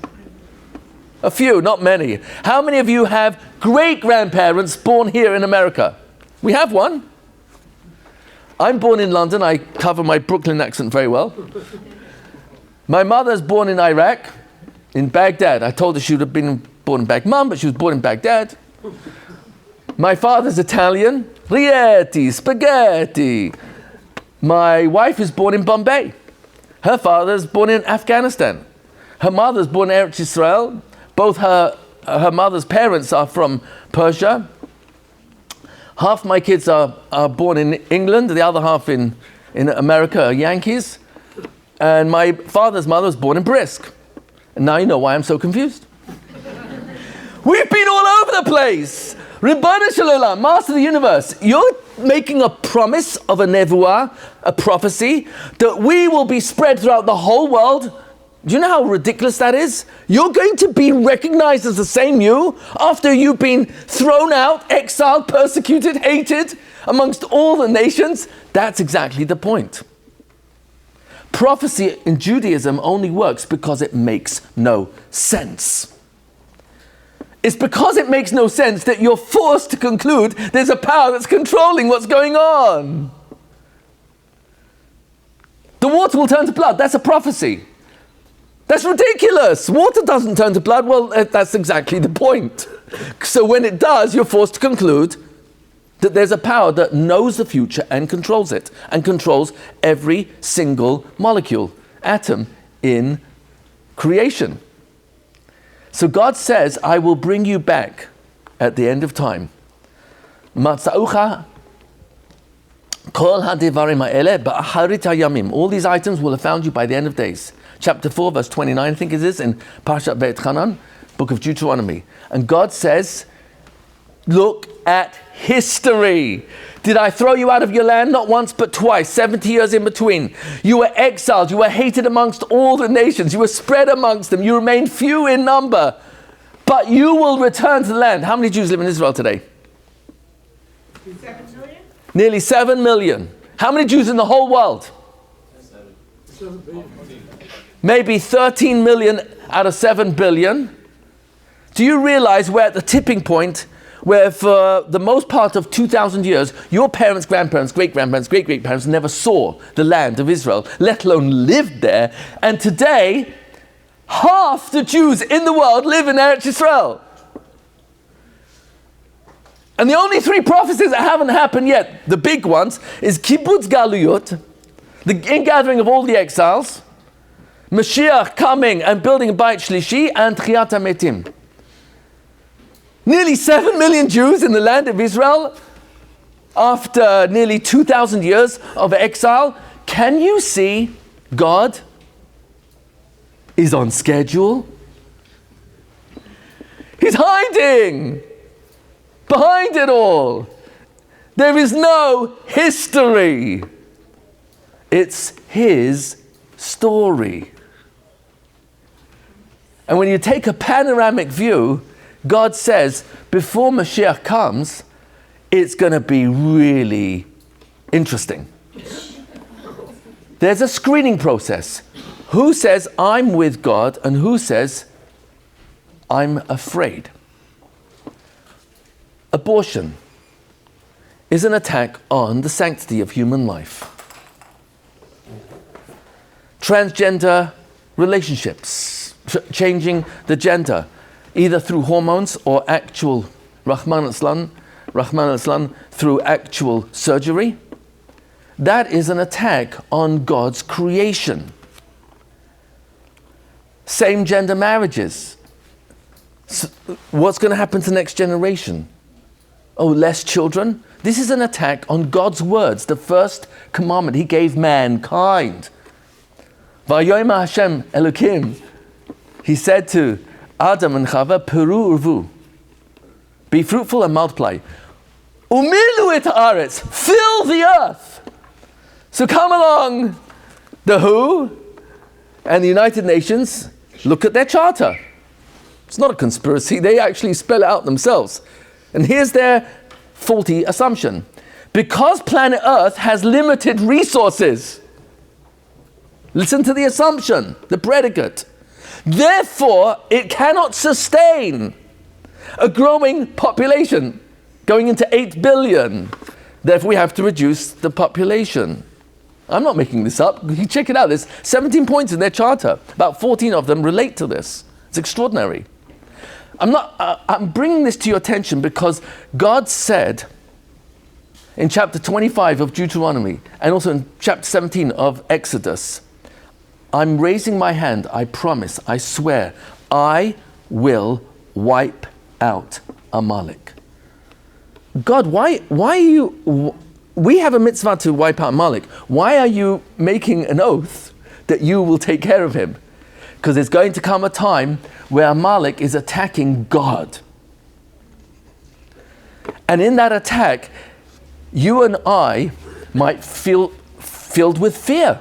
C: A few, not many. How many of you have great-grandparents born here in America? We have one. I'm born in London. I cover my Brooklyn accent very well. My mother's born in Iraq, in Baghdad. I told her she would have been born in Baghdad, but she was born in Baghdad. My father's Italian. Rietti, spaghetti. My wife is born in Bombay. Her father's born in Afghanistan. Her mother's born in Eretz Yisrael. Both her mother's parents are from Persia. Half my kids are born in England, the other half in America are Yankees. And my father's mother was born in Brisk. And now you know why I'm so confused. We've been all over the place. Ribbana Shalom, Master of the Universe, you're making a promise of a nevuah, a prophecy, that we will be spread throughout the whole world Do you know how ridiculous that is? You're going to be recognized as the same you after you've been thrown out, exiled, persecuted, hated amongst all the nations? That's exactly the point. Prophecy in Judaism only works because it makes no sense. It's because it makes no sense that you're forced to conclude there's a power that's controlling what's going on. The water will turn to blood. That's a prophecy. That's ridiculous. Water doesn't turn to blood. Well, that's exactly the point. So when it does, you're forced to conclude that there's a power that knows the future and controls it, and controls every single molecule, atom in creation. So God says, I will bring you back at the end of time. Matza'ucha kol hadivarim ha'eleh ba'acharit hayamim. All these items will have found you by the end of days. Chapter 4, verse 29, I think it is, in Parshat Ve'etchanan, book of Deuteronomy. And God says, look at history. Did I throw you out of your land? Not once, but twice, 70 years in between. You were exiled. You were hated amongst all the nations. You were spread amongst them. You remained few in number. But you will return to the land. How many Jews live in Israel today?
D: 7 million?
C: Nearly 7 million. How many Jews in the whole world?
D: 7 billion.
C: Maybe 13 million out of 7 billion. Do you realize we're at the tipping point where for the most part of 2,000 years, your parents, grandparents, great-grandparents, great-great-parents never saw the land of Israel, let alone lived there. And today, half the Jews in the world live in Eretz Yisrael. And the only 3 prophecies that haven't happened yet, the big ones, is Kibbutz Galuyot, the ingathering of all the exiles, Mashiach coming and building a Beit Shlishi, and Tchiyat HaMetim. Nearly 7 million Jews in the land of Israel after nearly 2,000 years of exile. Can you see God is on schedule? He's hiding behind it all. There is no history. It's his story. And when you take a panoramic view, God says, before Mashiach comes, it's going to be really interesting. There's a screening process. Who says, I'm with God, and who says, I'm afraid? Abortion is an attack on the sanctity of human life. Transgender relationships, changing the gender, either through hormones or actual, Rahman al-Islam, through actual surgery. That is an attack on God's creation. Same-gender marriages. What's going to happen to the next generation? Oh, less children? This is an attack on God's words, the first commandment he gave mankind. Vayomer Hashem Elokim. He said to Adam and Chava, Peru urvu, be fruitful and multiply. Umilu et haaretz, fill the earth. So come along, the WHO and the United Nations, look at their charter. It's not a conspiracy, they actually spell it out themselves. And here's their faulty assumption. Because planet Earth has limited resources, listen to the assumption, the predicate. Therefore, it cannot sustain a growing population going into 8 billion. Therefore, we have to reduce the population. I'm not making this up. You check it out. There's 17 points in their charter. About 14 of them relate to this. It's extraordinary. I'm bringing this to your attention because God said in chapter 25 of Deuteronomy and also in chapter 17 of Exodus, I'm raising my hand, I promise, I swear, I will wipe out Amalek. God, why are you, we have a mitzvah to wipe out Amalek. Why are you making an oath that you will take care of him? Because there's going to come a time where Amalek is attacking God. And in that attack, you and I might feel filled with fear.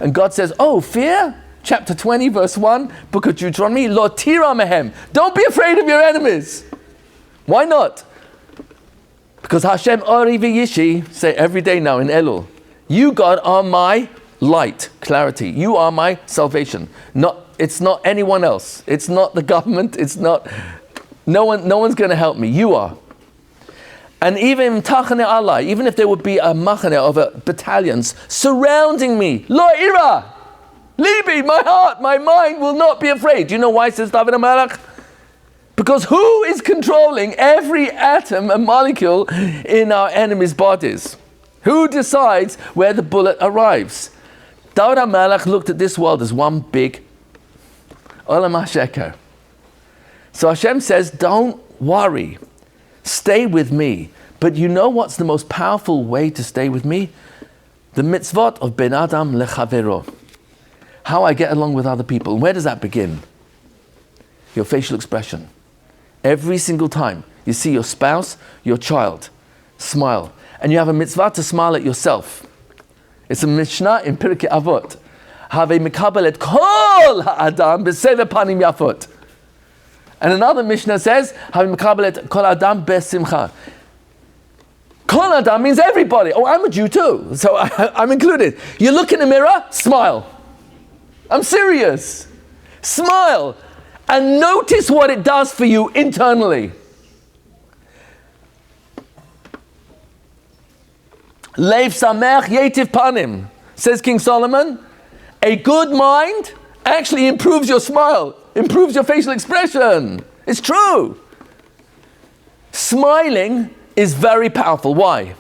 C: And God says, oh, fear? chapter 20, verse 1, book of Deuteronomy, Lo tira mehem. Don't be afraid of your enemies. Why not? Because Hashem Ori v'yishi, say every day now in Elul, you, God, are my light, clarity. You are my salvation. It's not anyone else. It's not the government. It's not, no one's going to help me. You are. And even Tachane Allah, even if there would be a machane of battalions surrounding me, Lo ira, libi, my heart, my mind will not be afraid. Do you know why, says David HaMelech? Because who is controlling every atom and molecule in our enemies' bodies? Who decides where the bullet arrives? David HaMelech looked at this world as one big Olam HaSheker. So Hashem says, don't worry, stay with me. But you know what's the most powerful way to stay with me? The mitzvot of Ben Adam lechavero. How I get along with other people. Where does that begin? Your facial expression. Every single time you see your spouse, your child, smile. And you have a mitzvah to smile at yourself. It's a Mishnah in Pirkei Avot. Have mikabel et kol ha'adam b'sever panim yafot. And another Mishnah says, have mikabel et kol adam b'simcha. Kol adam means everybody. Oh, I'm a Jew too, so I'm included. You look in the mirror, smile. I'm serious. Smile. And notice what it does for you internally. Leiv samech yetiv panim, says King Solomon. A good mind actually improves your smile, improves your facial expression. It's true. Smiling is very powerful. Why?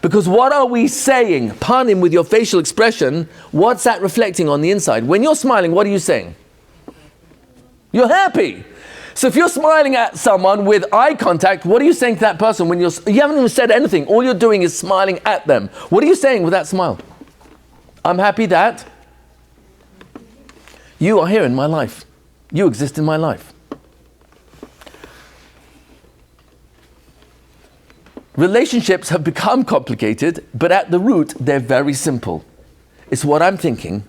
C: Because what are we saying? Panim, with your facial expression, what's that reflecting on the inside? When you're smiling, what are you saying? You're happy. So if you're smiling at someone with eye contact, what are you saying to that person when you haven't even said anything? All you're doing is smiling at them. What are you saying with that smile? I'm happy that you are here in my life. You exist in my life. Relationships have become complicated, but at the root, they're very simple. It's what I'm thinking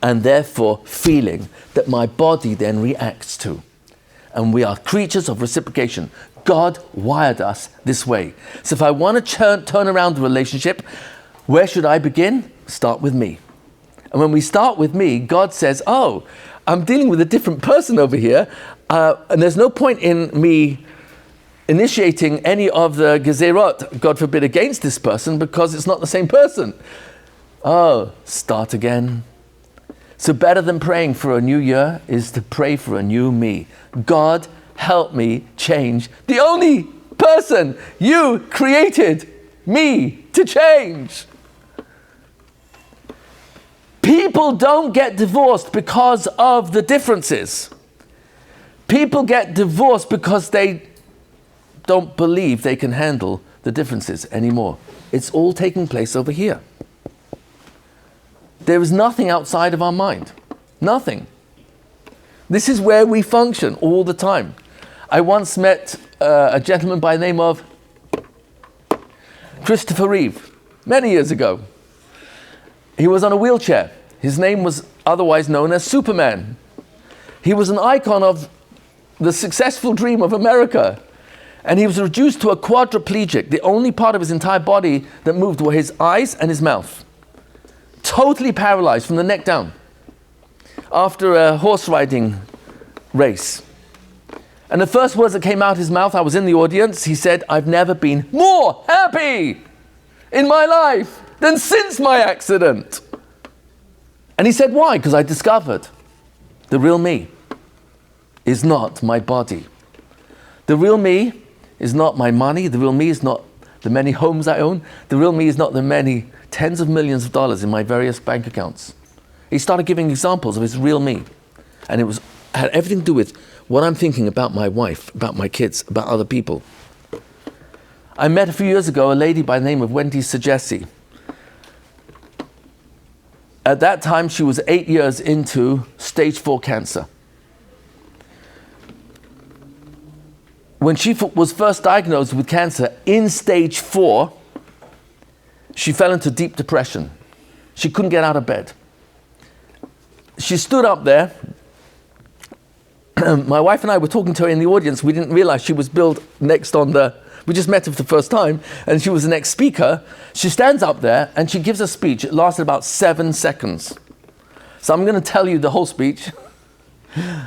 C: and therefore feeling that my body then reacts to. And we are creatures of reciprocation. God wired us this way. So if I want to turn around the relationship, where should I begin? Start with me. And when we start with me, God says, oh, I'm dealing with a different person over here, and there's no point in me initiating any of the gezerot, God forbid, against this person because it's not the same person. Oh, start again. So better than praying for a new year is to pray for a new me. God, help me change the only person you created me to change. People don't get divorced because of the differences. People get divorced because they don't believe they can handle the differences anymore. It's all taking place over here. There is nothing outside of our mind. Nothing. This is where we function all the time. I once met a gentleman by the name of Christopher Reeve, many years ago. He was on a wheelchair. His name was otherwise known as Superman. He was an icon of the successful dream of America. And he was reduced to a quadriplegic. The only part of his entire body that moved were his eyes and his mouth. Totally paralyzed from the neck down after a horse riding race. And the first words that came out of his mouth, I was in the audience, he said, I've never been more happy in my life than since my accident. And he said, why? Because I discovered the real me is not my body. The real me is not my money. The real me is not the many homes I own. The real me is not the many tens of millions of dollars in my various bank accounts. He started giving examples of his real me. And it had everything to do with what I'm thinking about my wife, about my kids, about other people. I met a few years ago a lady by the name of Wendy Sagesi. At that time, she was 8 years into stage 4 cancer. When she was first diagnosed with cancer in stage 4, she fell into deep depression. She couldn't get out of bed. she stood up there. My wife and I were talking to her in the audience. We didn't realize she was billed next on the, we just met her for the first time, and she was the next speaker. She stands up there and she gives a speech. It lasted about 7 seconds. So I'm going to tell you the whole speech.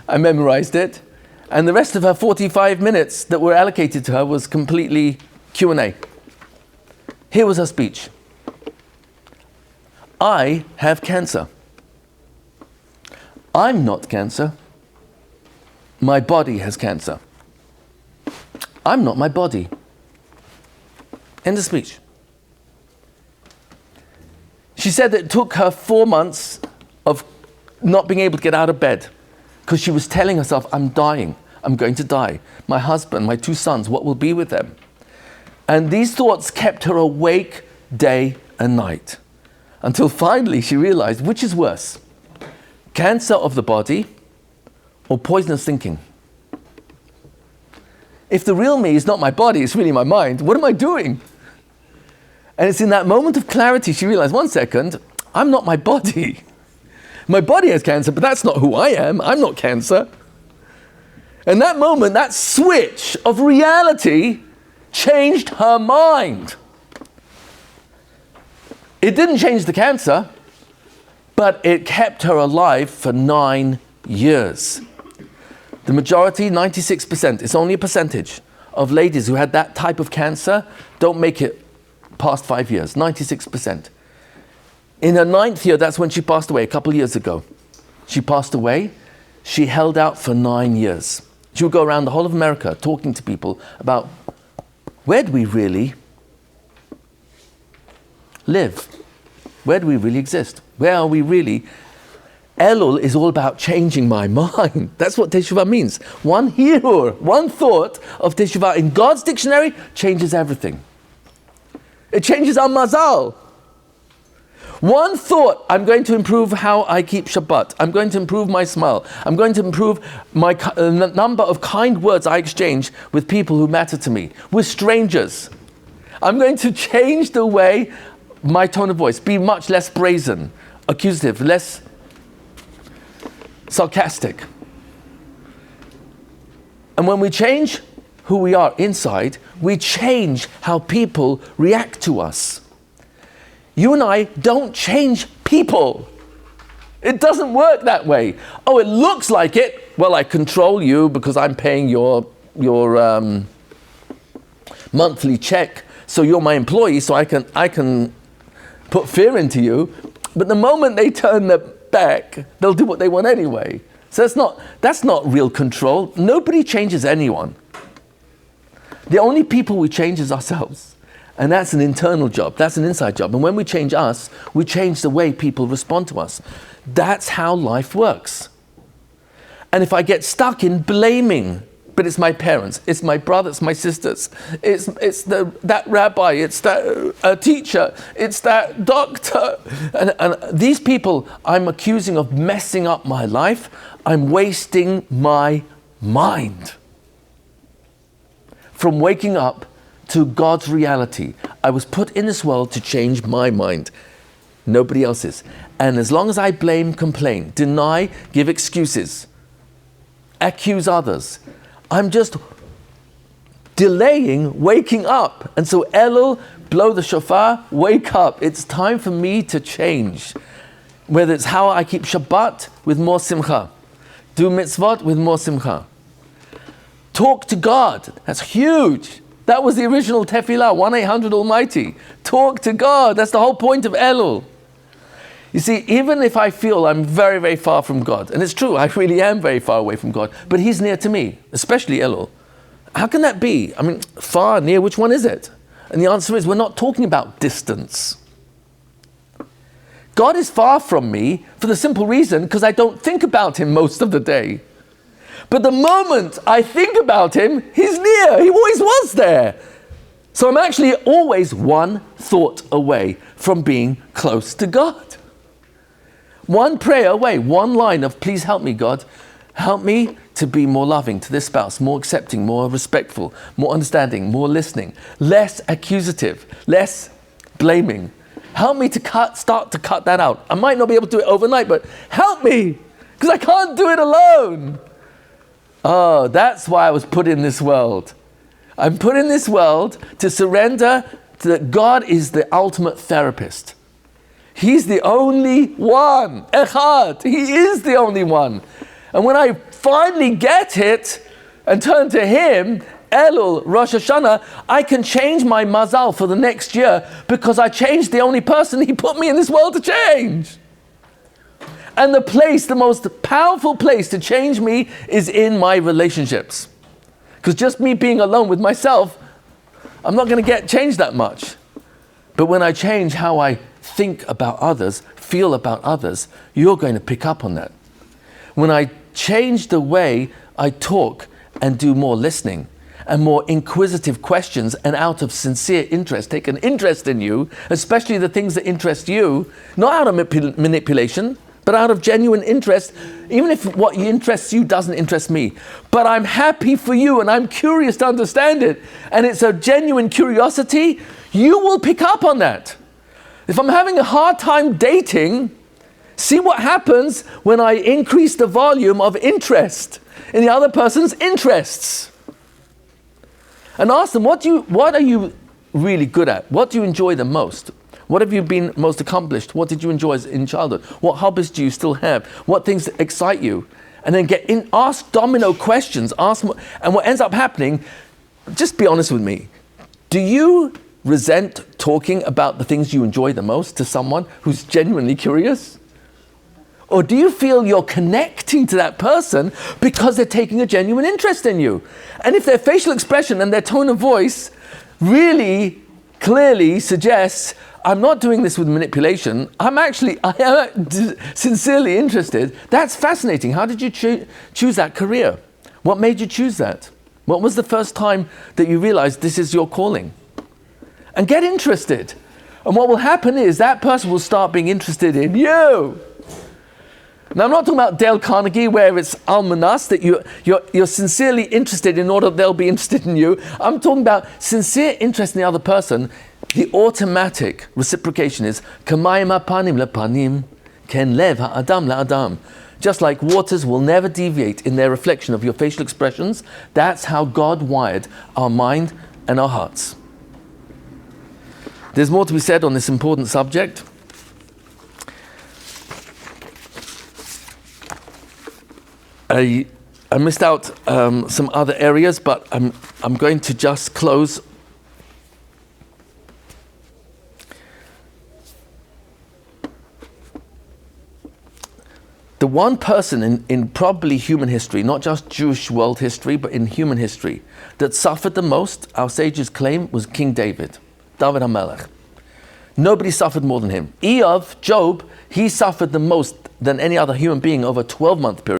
C: I memorized it. And the rest of her 45 minutes that were allocated to her was completely Q&A. Here was her speech. I have cancer. I'm not cancer. My body has cancer. I'm not my body. End of speech. She said that it took her 4 months of not being able to get out of bed because she was telling herself, I'm dying. I'm going to die. My husband, my 2 sons, what will be with them? And these thoughts kept her awake day and night until finally she realized, which is worse, cancer of the body or poisonous thinking? If the real me is not my body, it's really my mind, what am I doing? And it's in that moment of clarity she realized, 1 second, I'm not my body. My body has cancer, but that's not who I am. I'm not cancer. And that moment, that switch of reality changed her mind. It didn't change the cancer, but it kept her alive for 9 years. The majority, 96%, it's only a percentage of ladies who had that type of cancer don't make it past 5 years, 96%. In her 9th year, that's when she passed away, a couple of years ago. She passed away, she held out for 9 years. She would go around the whole of America talking to people about where do we really live? Where do we really exist? Where are we really? Elul is all about changing my mind. That's what Teshuvah means. One hirur, one thought of Teshuvah in God's dictionary changes everything. It changes our mazal. One thought, I'm going to improve how I keep Shabbat. I'm going to improve my smile. I'm going to improve my number of kind words I exchange with people who matter to me, with strangers. I'm going to change the way my tone of voice, be much less brazen, accusative, less sarcastic. And when we change who we are inside, we change how people react to us. You and I don't change people. It doesn't work that way. Oh, it looks like it. Well, I control you because I'm paying your monthly check, so you're my employee, so I can put fear into you. But the moment they turn their back, they'll do what they want anyway. So that's not real control. Nobody changes anyone. The only people we change is ourselves. And that's an internal job. That's an inside job. And when we change us, we change the way people respond to us. That's how life works. And if I get stuck in blaming, but it's my parents, it's my brother, it's my sisters, it's that rabbi, it's that teacher, it's that doctor, and these people I'm accusing of messing up my life, I'm wasting my mind from waking up to God's reality. I was put in this world to change my mind, nobody else's. And as long as I blame, complain, deny, give excuses, accuse others, I'm just delaying waking up. And so Elul, blow the shofar, wake up. It's time for me to change. Whether it's how I keep Shabbat with more simcha, do mitzvot with more simcha. Talk to God, that's huge. That was the original tefillah, 1-800 Almighty. Talk to God, that's the whole point of Elul. You see, even if I feel I'm very, very far from God, and it's true, I really am very far away from God, but He's near to me, especially Elul. How can that be? I mean, far, near, which one is it? And the answer is, we're not talking about distance. God is far from me for the simple reason because I don't think about Him most of the day. But the moment I think about Him, He's near. He always was there. So I'm actually always one thought away from being close to God. One prayer away, one line of, please help me, God. Help me to be more loving to this spouse, more accepting, more respectful, more understanding, more listening, less accusative, less blaming. Help me to start to cut that out. I might not be able to do it overnight, but help me, because I can't do it alone. Oh, that's why I was put in this world. I'm put in this world to surrender to that God is the ultimate therapist. He's the only one. Echad. He is the only one. And when I finally get it and turn to Him, Elul, Rosh Hashanah, I can change my mazal for the next year because I changed the only person He put me in this world to change. And the most powerful place to change me is in my relationships. Because just me being alone with myself, I'm not going to get changed that much. But when I change how I think about others, feel about others, you're going to pick up on that. When I change the way I talk and do more listening and more inquisitive questions and out of sincere interest, take an interest in you, especially the things that interest you, not out of manipulation, but out of genuine interest, even if what interests you doesn't interest me. But I'm happy for you and I'm curious to understand it. And it's a genuine curiosity, you will pick up on that. If I'm having a hard time dating, see what happens when I increase the volume of interest in the other person's interests. And ask them, what are you really good at? What do you enjoy the most? What have you been most accomplished? What did you enjoy in childhood? What hobbies do you still have? What things excite you? And then ask domino questions. And what ends up happening, just be honest with me. Do you resent talking about the things you enjoy the most to someone who's genuinely curious? Or do you feel you're connecting to that person because they're taking a genuine interest in you? And if their facial expression and their tone of voice really clearly suggests, I'm not doing this with manipulation, I am sincerely interested, that's fascinating. How did you choose that career? What made you choose that? What was the first time that you realized this is your calling? And get interested. And what will happen is that person will start being interested in you. Now, I'm not talking about Dale Carnegie, where it's almanas, that you're sincerely interested in order that they'll be interested in you. I'm talking about sincere interest in the other person. The automatic reciprocation is kamayim panim le panim, ken lev ha'adam la'adam. Just like waters will never deviate in their reflection of your facial expressions, that's how God wired our mind and our hearts. There's more to be said on this important subject. I missed out some other areas, but I'm going to just close. The one person in probably human history, not just Jewish world history, but in human history, that suffered the most, our sages claim, was King David, David HaMelech. Nobody suffered more than him. Job, he suffered the most than any other human being over a 12-month period.